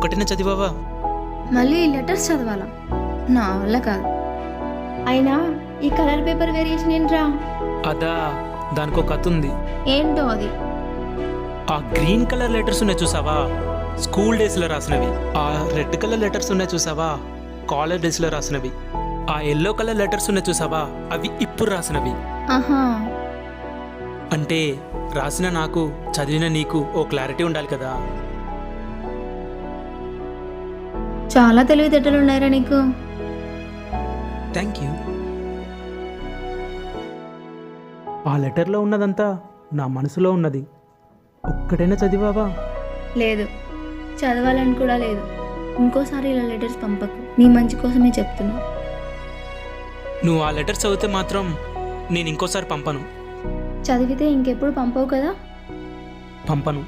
ఒక్కటైనా చదివావా? మళ్ళీ ఈ లెటర్స్ చదవాలా? నా వల్ల కాదు. అయినా ఈ కలర్ పేపర్ వేరియేషన్ ఏంట్రా? అదా, దానికి ఒక కథ ఉంది. ఏంటో అది? ఆ గ్రీన్ కలర్ లెటర్స్ ఉన్నాయి చూసావా, స్కూల్ డేస్లో రాసినవి. ఆ రెడ్ కలర్ లెటర్స్ ఉన్నాయి చూసావా, కాలేజ్ డేస్లో రాసినవి. ఆ ఎల్లో కలర్ లెటర్స్ ఉన్నాయి చూసావా, అవి ఇప్పుడు రాసినవి. ఆహా, అంటే రాసిన నాకు, చదివిన నీకు ఓ క్లారిటీ ఉండాలి కదా. చాలా తెలివితేటలు ఉన్నాయిరా నీకు. Thank you. ఆ లెటర్లో ఉన్నదంతా నా మనసులో ఉన్నది. ఒక్కటైనా చదివావా? లేదు, చదవాలని కూడా లేదు. ఇంకోసారి ఇలా లెటర్స్ పంపకు, నీ మంచి కోసమే చెప్తున్నా. నువ్వు ఆ లెటర్ చదివితే మాత్రం నేను ఇంకోసారి పంపను. చదివితే ఇంకెప్పుడు పంపవు కదా. పంపను.